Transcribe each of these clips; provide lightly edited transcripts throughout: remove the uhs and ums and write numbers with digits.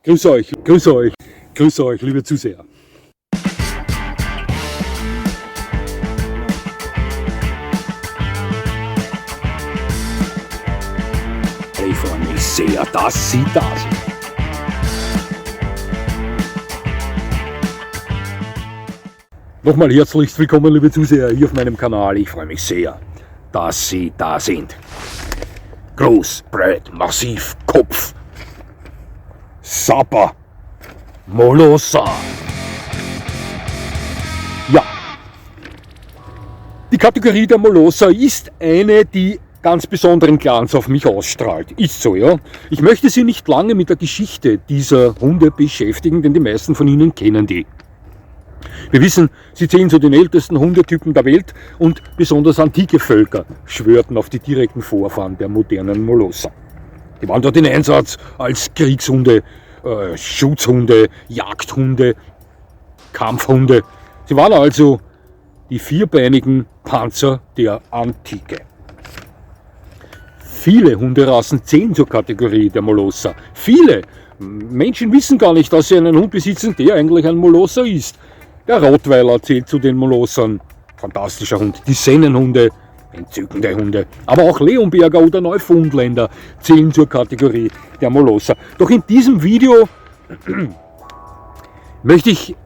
Grüß euch, grüß euch, grüß euch, liebe Zuseher. Ich freue mich sehr, dass Sie da sind. Nochmal herzlichst willkommen, liebe Zuseher, hier auf meinem Kanal. Ich freue mich sehr, dass Sie da sind. Groß, breit, massiv, Kopf. Sapa, Molosser. Ja, die Kategorie der Molosser ist eine, die ganz besonderen Glanz auf mich ausstrahlt. Ist so, ja. Ich möchte Sie nicht lange mit der Geschichte dieser Hunde beschäftigen, denn die meisten von Ihnen kennen die. Wir wissen, sie zählen zu den ältesten Hundetypen der Welt und besonders antike Völker schwörten auf die direkten Vorfahren der modernen Molosser. Die waren dort in Einsatz als Kriegshunde, Schutzhunde, Jagdhunde, Kampfhunde. Sie waren also die vierbeinigen Panzer der Antike. Viele Hunderassen zählen zur Kategorie der Molosser. Viele Menschen wissen gar nicht, dass sie einen Hund besitzen, der eigentlich ein Molosser ist. Der Rottweiler zählt zu den Molossern. Fantastischer Hund. Die Sennenhunde, entzückende Hunde. Aber auch Leonberger oder Neufundländer zählen zur Kategorie der Molosser. Doch in diesem Video möchte ich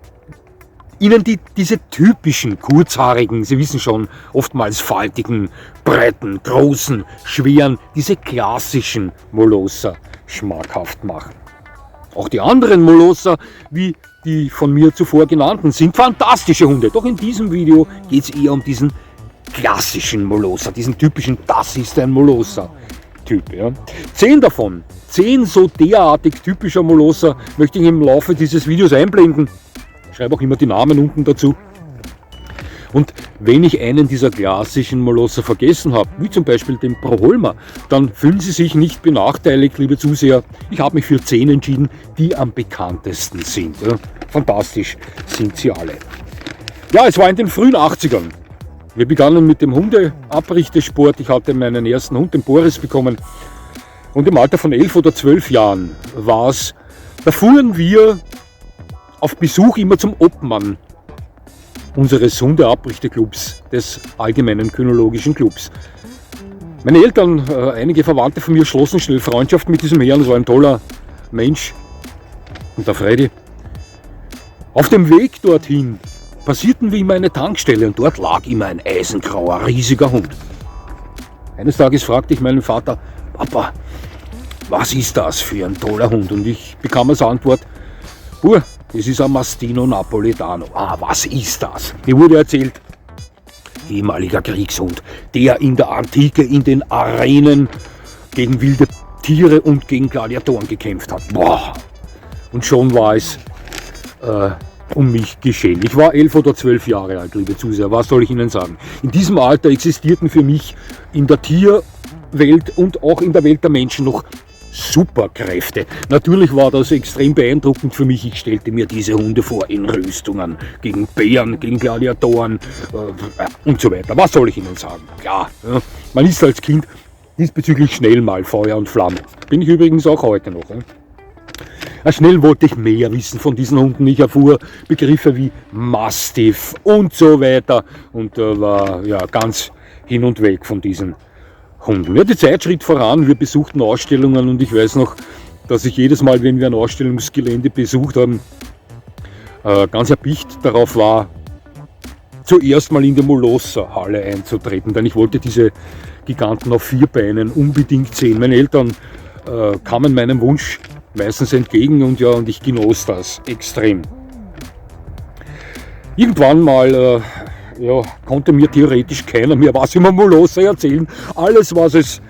Ihnen diese typischen, kurzhaarigen, Sie wissen schon, oftmals faltigen, breiten, großen, schweren, diese klassischen Molosser schmackhaft machen. Auch die anderen Molosser, wie die von mir zuvor genannten, sind fantastische Hunde. Doch in diesem Video geht es eher um diesen klassischen Molosser, diesen typischen, das ist ein Molosser-Typ. Ja. 10 davon, 10 so derartig typischer Molosser, möchte ich im Laufe dieses Videos einblenden. Ich schreibe auch immer die Namen unten dazu. Und wenn ich einen dieser klassischen Molosser vergessen habe, wie zum Beispiel den Broholmer, dann fühlen Sie sich nicht benachteiligt, liebe Zuseher. Ich habe mich für 10 entschieden, die am bekanntesten sind. Ja, fantastisch sind sie alle. Ja, es war in den frühen 80ern. Wir begannen mit dem Hundeabrichtesport. Ich hatte meinen ersten Hund, den Boris, bekommen. Und im Alter von 11 oder 12 Jahren war es, da fuhren wir auf Besuch immer zum Obmann unseres Hundeabrichteclubs, des Allgemeinen Kynologischen Clubs. Meine Eltern, einige Verwandte von mir, schlossen schnell Freundschaft mit diesem Herrn. Es war ein toller Mensch. Und der Freddy. Auf dem Weg dorthin passierten wir immer eine Tankstelle und dort lag immer ein eisengrauer, riesiger Hund. Eines Tages fragte ich meinen Vater: Papa, was ist das für ein toller Hund? Und ich bekam als Antwort: Bur, das ist ein Mastino Napoletano. Ah, was ist das? Mir wurde erzählt, ehemaliger Kriegshund, der in der Antike in den Arenen gegen wilde Tiere und gegen Gladiatoren gekämpft hat. Boah! Und schon war es um mich geschehen. Ich war 11 oder 12 Jahre alt, liebe Zuseher. Was soll ich Ihnen sagen? In diesem Alter existierten für mich in der Tierwelt und auch in der Welt der Menschen noch Superkräfte. Natürlich war das extrem beeindruckend für mich. Ich stellte mir diese Hunde vor in Rüstungen, gegen Bären, gegen Gladiatoren und so weiter. Was soll ich Ihnen sagen? Klar, ja, man ist als Kind diesbezüglich schnell mal Feuer und Flamme. Bin ich übrigens auch heute noch. Ja. Schnell wollte ich mehr wissen von diesen Hunden. Ich erfuhr Begriffe wie Mastiff und so weiter und war ja ganz hin und weg von diesen Hunden. Ja, die Zeit schritt voran, wir besuchten Ausstellungen und ich weiß noch, dass ich jedes Mal, wenn wir ein Ausstellungsgelände besucht haben, ganz erpicht darauf war, zuerst mal in die Molosser-Halle einzutreten, denn ich wollte diese Giganten auf 4 Beinen unbedingt sehen. Meine Eltern kamen meinem Wunsch meistens entgegen und ich genoss das extrem. Irgendwann mal konnte mir theoretisch keiner mehr was über Molosser erzählen. Alles, was es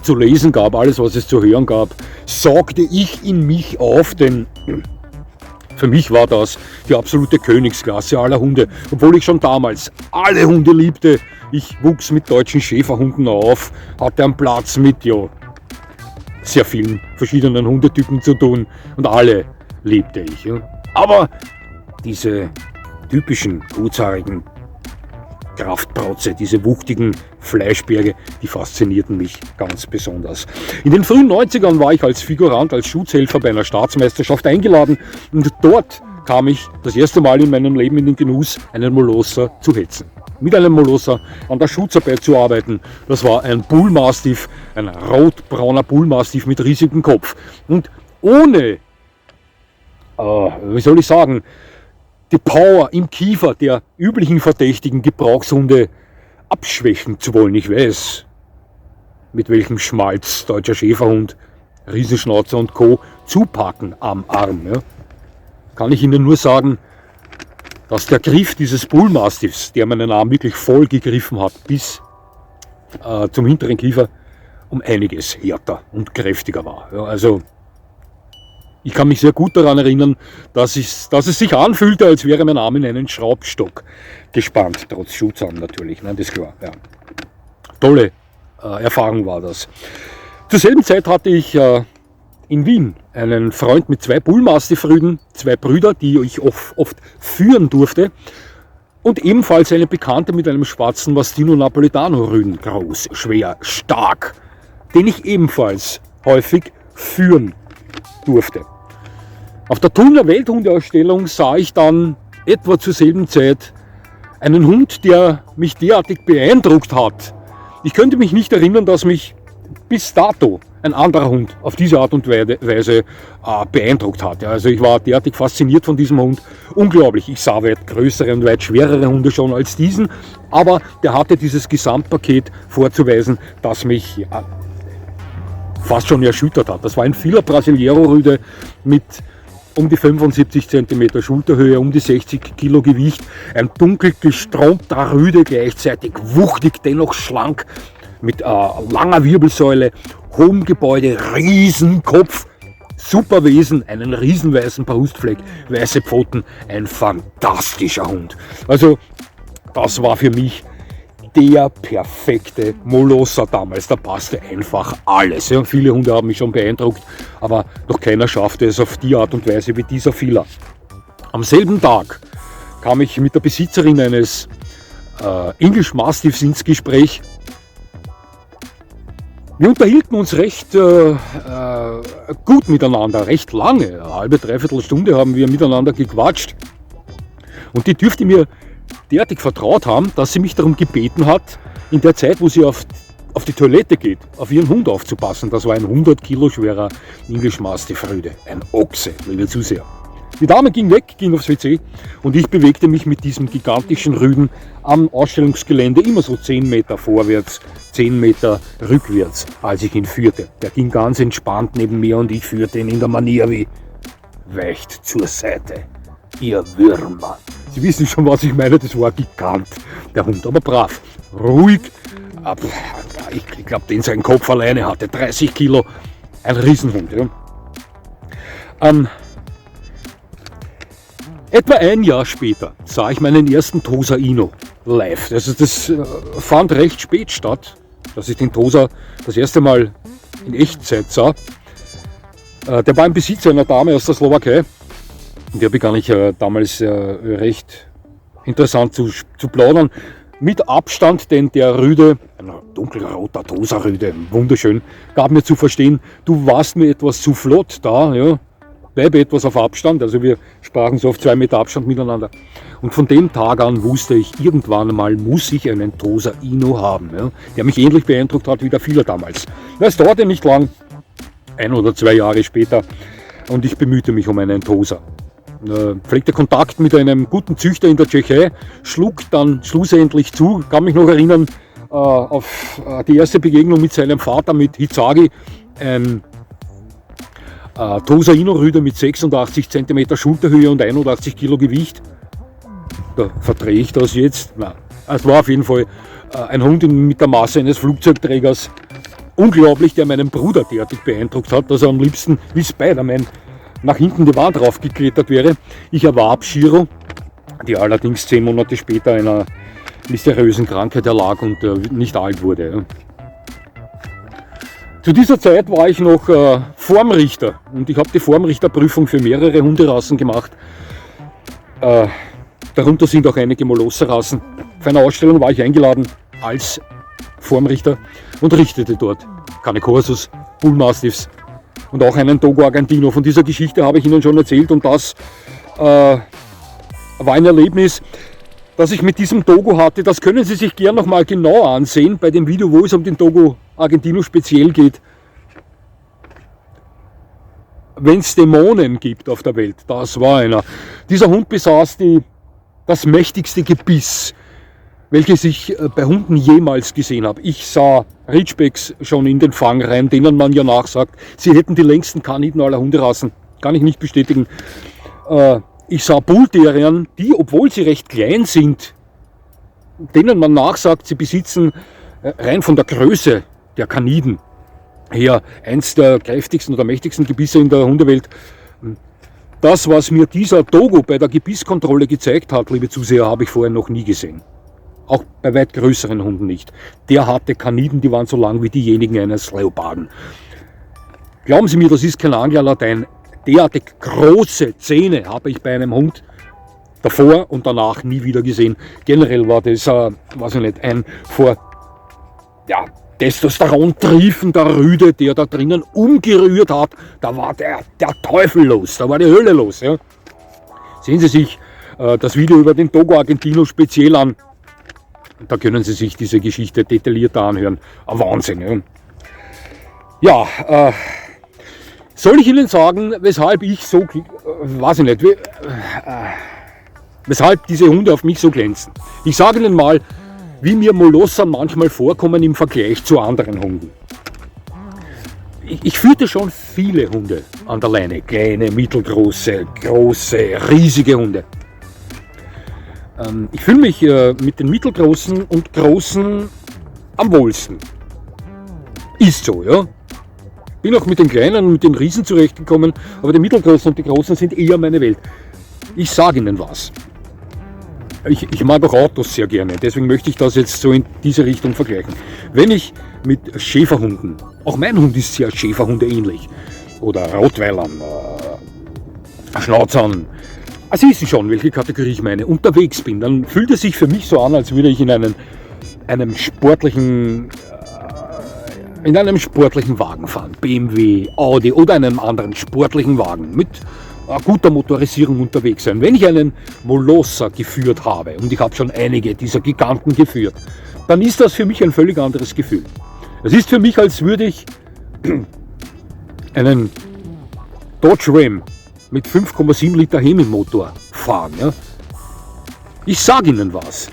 zu lesen gab, alles, was es zu hören gab, saugte ich in mich auf, denn für mich war das die absolute Königsklasse aller Hunde. Obwohl ich schon damals alle Hunde liebte. Ich wuchs mit deutschen Schäferhunden auf, hatte einen Platz mit sehr vielen verschiedenen Hundetypen zu tun und alle liebte ich. Ja. Aber diese typischen, gutshaarigen, Kraftprotze, diese wuchtigen Fleischberge, die faszinierten mich ganz besonders. In den frühen 90ern war ich als Figurant, als Schutzhelfer bei einer Staatsmeisterschaft eingeladen und dort kam ich das erste Mal in meinem Leben in den Genuss, einen Molosser zu hetzen. Mit einem Molosser an der Schutzarbeit zu arbeiten. Das war ein Bullmastiff, ein rotbrauner Bullmastiff mit riesigem Kopf. Und ohne, wie soll ich sagen, die Power im Kiefer der üblichen verdächtigen Gebrauchshunde abschwächen zu wollen. Ich weiß, mit welchem Schmalz deutscher Schäferhund, Riesenschnauzer und Co. zupacken am Arm. Ja. Kann ich Ihnen nur sagen, dass der Griff dieses Bullmastiffs, der meinen Arm wirklich voll gegriffen hat, bis zum hinteren Kiefer, um einiges härter und kräftiger war. Ja, also ich kann mich sehr gut daran erinnern, dass es sich anfühlte, als wäre mein Arm in einen Schraubstock gespannt, trotz Schutzarm natürlich, nein, das ist klar. Ja. Tolle Erfahrung war das. Zur selben Zeit hatte ich in Wien einen Freund mit 2 Bullmastiff-Rüden, 2 Brüder, die ich oft führen durfte, und ebenfalls eine Bekannte mit einem schwarzen Mastino Napoletano-Rüden, groß, schwer, stark, den ich ebenfalls häufig führen durfte. Auf der Thuner Welthundeausstellung sah ich dann etwa zur selben Zeit einen Hund, der mich derartig beeindruckt hat. Ich könnte mich nicht erinnern, dass mich bis dato ein anderer Hund auf diese Art und Weise beeindruckt hat. Also ich war derartig fasziniert von diesem Hund. Unglaublich. Ich sah weit größere und weit schwerere Hunde schon als diesen, aber der hatte dieses Gesamtpaket vorzuweisen, das mich fast schon erschüttert hat. Das war ein Fila Brasileiro Rüde mit um die 75 cm Schulterhöhe, um die 60 Kilo Gewicht, ein dunkel gestromter Rüde, gleichzeitig wuchtig, dennoch schlank, mit langer Wirbelsäule, hohem Gebäude, Riesenkopf, super Wesen, einen riesenweißen Brustfleck, weiße Pfoten, ein fantastischer Hund. Also das war für mich der perfekte Molosser damals, da passte einfach alles. Ja, viele Hunde haben mich schon beeindruckt, aber noch keiner schaffte es auf die Art und Weise wie dieser Fila. Am selben Tag kam ich mit der Besitzerin eines English Mastiffs ins Gespräch. Wir unterhielten uns recht gut miteinander, recht lange, eine halbe, dreiviertel Stunde haben wir miteinander gequatscht. Und die dürfte mir derartig vertraut haben, dass sie mich darum gebeten hat, in der Zeit, wo sie auf die Toilette geht, auf ihren Hund aufzupassen. Das war ein 100 Kilo schwerer English Mastiff Rüde, ein Ochse, liebe Zuseher. Die Dame ging weg, ging aufs WC und ich bewegte mich mit diesem gigantischen Rüden am Ausstellungsgelände immer so 10 Meter vorwärts, 10 Meter rückwärts, als ich ihn führte. Der ging ganz entspannt neben mir und ich führte ihn in der Manier wie: Weicht zur Seite, ihr Würmer. Sie wissen schon, was ich meine, das war Gigant, der Hund, aber brav, ruhig. Ich glaube, den sein Kopf alleine hatte 30 Kilo, ein Riesenhund. Ja. Etwa ein Jahr später sah ich meinen ersten Tosa Ino live. Also das fand recht spät statt, dass ich den Tosa das erste Mal in Echtzeit sah. Der war im Besitz einer Dame aus der Slowakei. Der begann ich damals recht interessant zu plaudern. Mit Abstand, denn der Rüde, ein dunkelroter Tosa-Rüde, wunderschön, gab mir zu verstehen, du warst mir etwas zu flott da, ja. Bleibe etwas auf Abstand, also wir sprachen so auf 2 Meter Abstand miteinander. Und von dem Tag an wusste ich, irgendwann einmal muss ich einen Tosa Ino haben, ja, der mich ähnlich beeindruckt hat wie der Fila damals. Es dauerte nicht lang, 1 oder 2 Jahre später, und ich bemühte mich um einen Tosa. Pflegte Kontakt mit einem guten Züchter in der Tschechei, schlug dann schlussendlich zu, kann mich noch erinnern auf die erste Begegnung mit seinem Vater, mit Hizagi, ein Tosa Ino Rüde mit 86 cm Schulterhöhe und 81 Kilo Gewicht. Da verdrehe ich das jetzt. Nein, es war auf jeden Fall ein Hund mit der Masse eines Flugzeugträgers. Unglaublich, der meinen Bruder derartig beeindruckt hat, dass er am liebsten wie Spider-Man nach hinten die Wand raufgeklettert wäre. Ich erwarb Shiro, die allerdings 10 Monate später einer mysteriösen Krankheit erlag und nicht alt wurde. Zu dieser Zeit war ich noch Formrichter und ich habe die Formrichterprüfung für mehrere Hunderassen gemacht. Darunter sind auch einige Molosser-Rassen. Für eine Ausstellung war ich eingeladen als Formrichter und richtete dort Cane Corsos, Bullmastiffs und auch einen Dogo Argentino. Von dieser Geschichte habe ich Ihnen schon erzählt und das war ein Erlebnis, das ich mit diesem Dogo hatte. Das können Sie sich gern nochmal genau ansehen bei dem Video, wo es um den Dogo Argentino speziell geht. Wenn es Dämonen gibt auf der Welt, das war einer. Dieser Hund besaß das mächtigste Gebiss, welches ich bei Hunden jemals gesehen habe. Ich sah Ridgebacks schon in den Fangreihen, denen man ja nachsagt, sie hätten die längsten Kaniden aller Hunderassen. Kann ich nicht bestätigen. Ich sah Bullterrieren, die, obwohl sie recht klein sind, denen man nachsagt, sie besitzen rein von der Größe der Kaniden her eins der kräftigsten oder mächtigsten Gebisse in der Hundewelt. Das, was mir dieser Dogo bei der Gebisskontrolle gezeigt hat, liebe Zuseher, habe ich vorher noch nie gesehen. Auch bei weit größeren Hunden nicht. Der hatte Kaniden, die waren so lang wie diejenigen eines Leoparden. Glauben Sie mir, das ist kein Anglerlatein. Derartig große Zähne habe ich bei einem Hund davor und danach nie wieder gesehen. Generell war das, weiß ich nicht, ein vor Testosteron triefender Rüde, der da drinnen umgerührt hat. Da war der Teufel los, da war die Hölle los. Ja. Sehen Sie sich das Video über den Dogo Argentino speziell an. Da können Sie sich diese Geschichte detaillierter anhören. Ein Wahnsinn. Ja, soll ich Ihnen sagen, weshalb ich so, weiß ich nicht, weshalb diese Hunde auf mich so glänzen? Ich sage Ihnen mal, wie mir Molosser manchmal vorkommen im Vergleich zu anderen Hunden. Ich führte schon viele Hunde an der Leine. Kleine, mittelgroße, große, riesige Hunde. Ich fühle mich mit den mittelgroßen und großen am wohlsten. Ist so, ja. Bin auch mit den kleinen und mit den Riesen zurechtgekommen, aber die mittelgroßen und die großen sind eher meine Welt. Ich sage Ihnen was. Ich mag auch Autos sehr gerne, deswegen möchte ich das jetzt so in diese Richtung vergleichen. Wenn ich mit Schäferhunden, auch mein Hund ist sehr Schäferhunde ähnlich, oder Rottweilern, Schnauzern, Sie wissen schon, welche Kategorie ich meine, unterwegs bin, dann fühlt es sich für mich so an, als würde ich in einem sportlichen Wagen fahren, BMW, Audi oder einem anderen sportlichen Wagen mit guter Motorisierung unterwegs sein. Wenn ich einen Molosser geführt habe, und ich habe schon einige dieser Giganten geführt, dann ist das für mich ein völlig anderes Gefühl. Es ist für mich, als würde ich einen Dodge Ram mit 5,7 Liter Hemi-Motor fahren. Ja. Ich sage Ihnen was.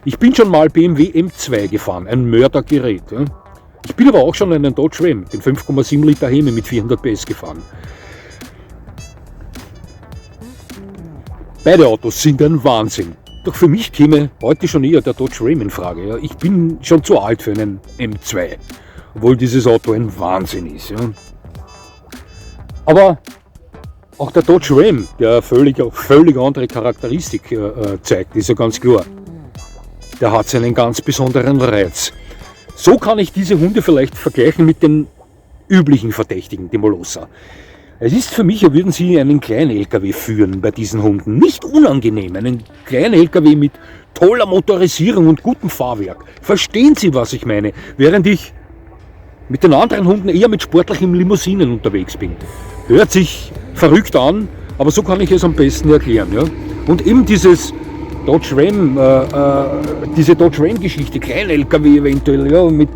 Ich bin schon mal BMW M2 gefahren, ein Mördergerät. Ja. Ich bin aber auch schon einen Dodge Ram, den 5,7 Liter Hemi mit 400 PS gefahren. Beide Autos sind ein Wahnsinn. Doch für mich käme heute schon eher der Dodge Ram in Frage. Ja. Ich bin schon zu alt für einen M2, obwohl dieses Auto ein Wahnsinn ist. Ja. Aber auch der Dodge Ram, der völlig andere Charakteristik zeigt, ist ja ganz klar. Der hat seinen ganz besonderen Reiz. So kann ich diese Hunde vielleicht vergleichen mit den üblichen Verdächtigen, die Molosser. Es ist für mich, als würden Sie einen kleinen LKW führen bei diesen Hunden. Nicht unangenehm, einen kleinen LKW mit toller Motorisierung und gutem Fahrwerk. Verstehen Sie, was ich meine? Während ich mit den anderen Hunden eher mit sportlichen Limousinen unterwegs bin. Hört sich verrückt an, aber so kann ich es am besten erklären. Ja? Und eben dieses Dodge Ram, diese Dodge Ram-Geschichte, klein LKW eventuell, ja, mit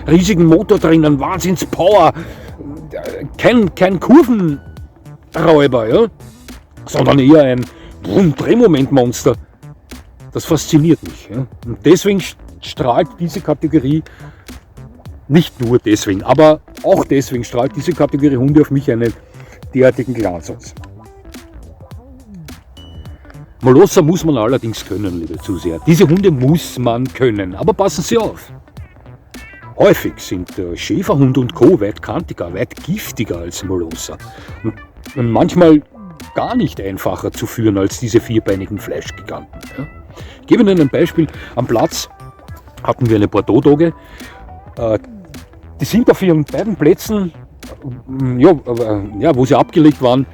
riesigen Motor drinnen, Wahnsinns-Power, kein Kurvenräuber, ja, sondern eher ein Drehmomentmonster. Das fasziniert mich. Ja. Und deswegen strahlt diese Kategorie, nicht nur deswegen, aber auch deswegen strahlt diese Kategorie Hunde auf mich einen derartigen Glanz aus. Molosser muss man allerdings können, liebe Zuseher. Diese Hunde muss man können, aber passen Sie auf. Häufig sind Schäferhund und Co. weit kantiger, weit giftiger als Molosser und manchmal gar nicht einfacher zu führen als diese vierbeinigen Fleischgiganten. Ja. Ich gebe Ihnen ein Beispiel. Am Platz hatten wir eine Bordeaux-Dogge. Die sind auf ihren beiden Plätzen, wo sie abgelegt waren,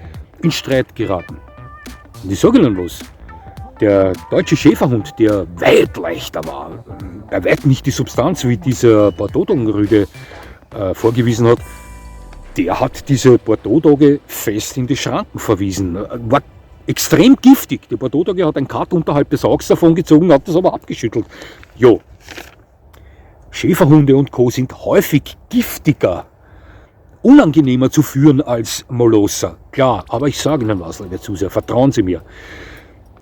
in Streit geraten. Und ich sage Ihnen was. Der deutsche Schäferhund, der weit leichter war, bei weitem nicht die Substanz, wie dieser Bordeaux-Doggenrüde vorgewiesen hat, der hat diese Bordeaux-Dogge fest in die Schranken verwiesen. War extrem giftig. Der Bordeaux-Dogge hat ein Cut unterhalb des Auges davon gezogen, hat das aber abgeschüttelt. Jo. Schäferhunde und Co. sind häufig giftiger, unangenehmer zu führen als Molosser. Klar, aber ich sage Ihnen was, liebe Zuseher, vertrauen Sie mir.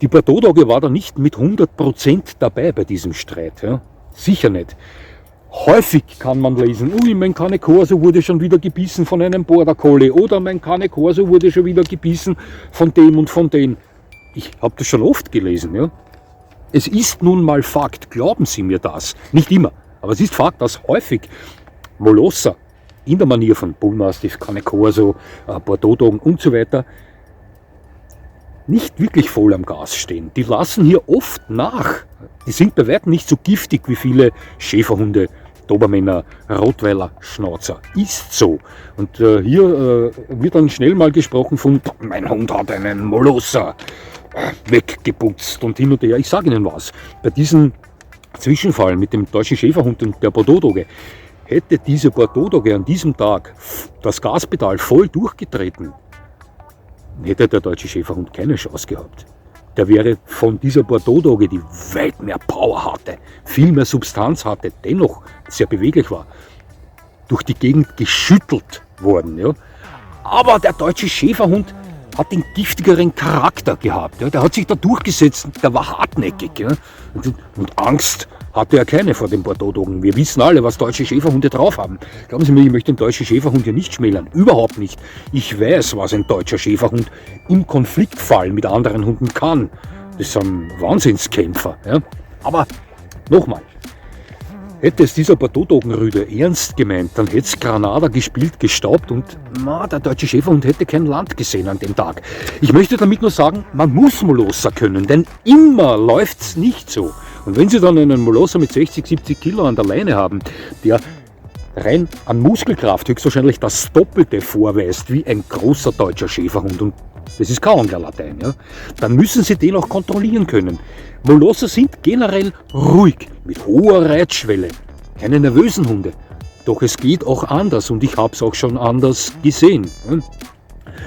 Die Bordeaux-Dogge war da nicht mit 100% dabei bei diesem Streit. Ja? Sicher nicht. Häufig kann man lesen, ui, mein Cane Corso wurde schon wieder gebissen von einem Border Collie oder mein Cane Corso wurde schon wieder gebissen von dem und von dem. Ich habe das schon oft gelesen. Ja? Es ist nun mal Fakt, glauben Sie mir das. Nicht immer, aber es ist Fakt, dass häufig Molosser in der Manier von Bullmastiff, Cane Corso, Bordeaux-Doggen und so weiter nicht wirklich voll am Gas stehen. Die lassen hier oft nach. Die sind bei weitem nicht so giftig wie viele Schäferhunde, Dobermänner, Rottweiler, Schnauzer. Ist so. Und hier wird dann schnell mal gesprochen von, mein Hund hat einen Molosser weggeputzt und hin und her. Ich sage Ihnen was, bei diesem Zwischenfall mit dem deutschen Schäferhund und der Bordeaux-Dogge, hätte diese Bordeaux-Dogge an diesem Tag das Gaspedal voll durchgetreten, hätte der deutsche Schäferhund keine Chance gehabt. Der wäre von dieser Bordeaux-Dogge, die weit mehr Power hatte, viel mehr Substanz hatte, dennoch sehr beweglich war, durch die Gegend geschüttelt worden. Ja. Aber der deutsche Schäferhund hat den giftigeren Charakter gehabt. Ja. Der hat sich da durchgesetzt, der war hartnäckig. Ja. Und Angst hatte er keine vor den Bordeaux-Doggen. Wir wissen alle, was deutsche Schäferhunde drauf haben. Glauben Sie mir, ich möchte den deutschen Schäferhund hier nicht schmälern. Überhaupt nicht. Ich weiß, was ein deutscher Schäferhund im Konfliktfall mit anderen Hunden kann. Das sind Wahnsinnskämpfer. Ja? Aber nochmal, hätte es dieser Bordeaux-Doggenrüde ernst gemeint, dann hätte es Granada gespielt, gestaubt und der deutsche Schäferhund hätte kein Land gesehen an dem Tag. Ich möchte damit nur sagen, man muss Molosser können, denn immer läuft es nicht so. Und wenn Sie dann einen Molosser mit 60, 70 Kilo an der Leine haben, der rein an Muskelkraft höchstwahrscheinlich das Doppelte vorweist wie ein großer deutscher Schäferhund, und das ist kaum der Latein, ja, dann müssen Sie den auch kontrollieren können. Molosser sind generell ruhig, mit hoher Reitschwelle, keine nervösen Hunde. Doch es geht auch anders und ich habe es auch schon anders gesehen.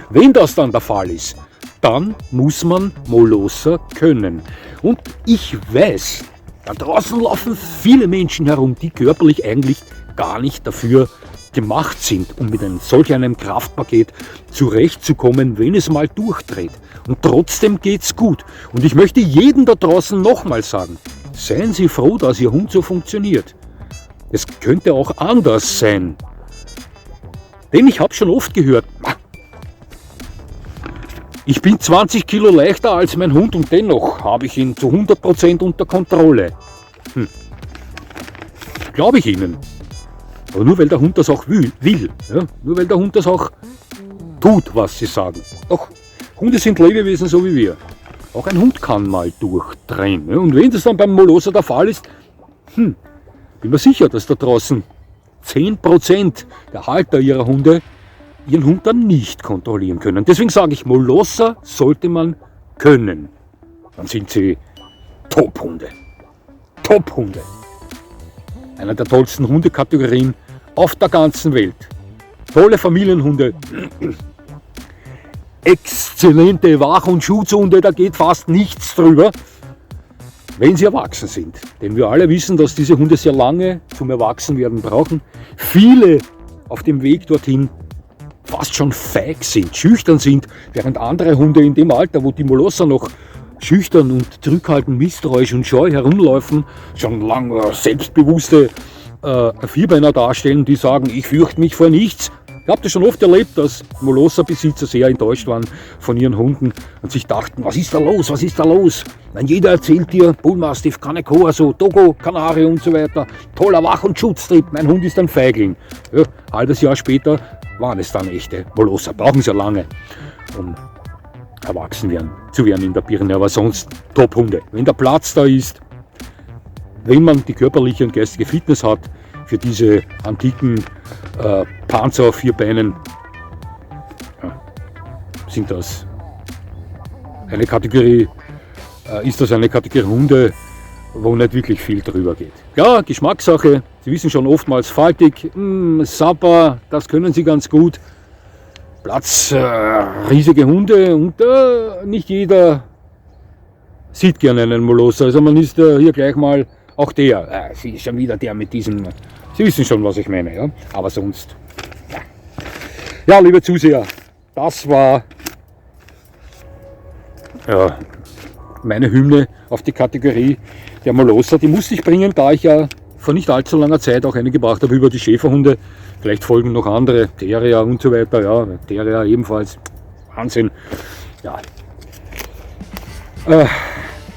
Wenn das dann der Fall ist, dann muss man Molosser können. Und ich weiß, da draußen laufen viele Menschen herum, die körperlich eigentlich gar nicht dafür gemacht sind, um mit solch einem Kraftpaket zurechtzukommen, wenn es mal durchdreht. Und trotzdem geht's gut. Und ich möchte jedem da draußen nochmal sagen, seien Sie froh, dass Ihr Hund so funktioniert. Es könnte auch anders sein. Denn ich habe schon oft gehört, ich bin 20 Kilo leichter als mein Hund und dennoch habe ich ihn zu 100% unter Kontrolle. Glaube ich Ihnen. Aber nur weil der Hund das auch will. Ja? Nur weil der Hund das auch tut, was Sie sagen. Doch, Hunde sind Lebewesen so wie wir. Auch ein Hund kann mal durchdrehen. Ja? Und wenn das dann beim Molosser der Fall ist, bin mir sicher, dass da draußen 10% der Halter ihrer Hunde ihren Hund dann nicht kontrollieren können. Deswegen sage ich, Molosser sollte man können. Dann sind sie Top-Hunde. Top-Hunde. Einer der tollsten Hundekategorien auf der ganzen Welt. Tolle Familienhunde. Exzellente Wach- und Schutzhunde, da geht fast nichts drüber, wenn sie erwachsen sind. Denn wir alle wissen, dass diese Hunde sehr lange zum Erwachsenwerden brauchen. Viele auf dem Weg dorthin fast schon feig sind, schüchtern sind, während andere Hunde in dem Alter, wo die Molosser noch schüchtern und zurückhaltend, misstrauisch und scheu herumlaufen, schon lange selbstbewusste Vierbeiner darstellen, die sagen, ich fürchte mich vor nichts. Ich habe das schon oft erlebt, dass Molosser-Besitzer sehr enttäuscht waren von ihren Hunden und sich dachten, was ist da los, was ist da los? Wenn jeder erzählt dir, Bullmastiff, Cane Corso, Dogo, Canario und so weiter, toller Wach- und Schutztrieb, mein Hund ist ein Feigling. Ja, halbes Jahr später waren es dann echte Molosser. Brauchen sie ja lange, um erwachsen zu werden in der Birne, aber sonst Top-Hunde. Wenn der Platz da ist, wenn man die körperliche und geistige Fitness hat für diese antiken Panzer auf 4 Beinen, sind das eine Kategorie ist das eine Kategorie Hunde, wo nicht wirklich viel drüber geht. Ja, Geschmackssache, Sie wissen schon, oftmals faltig, Sapper, das können Sie ganz gut. Platz, riesige Hunde und nicht jeder sieht gerne einen Molosser. Also man ist hier gleich mal auch der. Sie ist schon wieder der mit diesem, Sie wissen schon, was ich meine, ja. Aber sonst, ja. Ja, liebe Zuseher, das war meine Hymne auf die Kategorie der Molosser. Die musste ich bringen, da ich ja vor nicht allzu langer Zeit auch eine gebracht habe über die Schäferhunde. Vielleicht folgen noch andere, Terrier und so weiter. Ja, Terrier ebenfalls. Wahnsinn. Ja.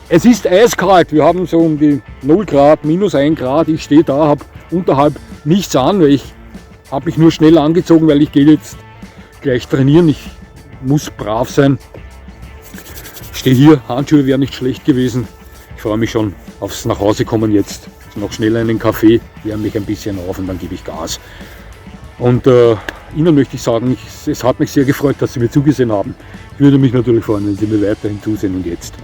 Es ist eiskalt. Wir haben so um die 0 Grad, minus 1 Grad. Ich stehe da, habe unterhalb nichts an, weil ich habe mich nur schnell angezogen, weil ich gehe jetzt gleich trainieren. Ich muss brav sein. Ich stehe hier, Handschuhe wären nicht schlecht gewesen. Ich freue mich schon aufs Nachhausekommen jetzt. Noch schnell einen Kaffee, wärme mich ein bisschen auf und dann gebe ich Gas. Und Ihnen möchte ich sagen, es hat mich sehr gefreut, dass Sie mir zugesehen haben. Ich würde mich natürlich freuen, wenn Sie mir weiterhin zusehen, und jetzt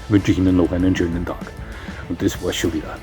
wünsche ich Ihnen noch einen schönen Tag. Und das war's schon wieder.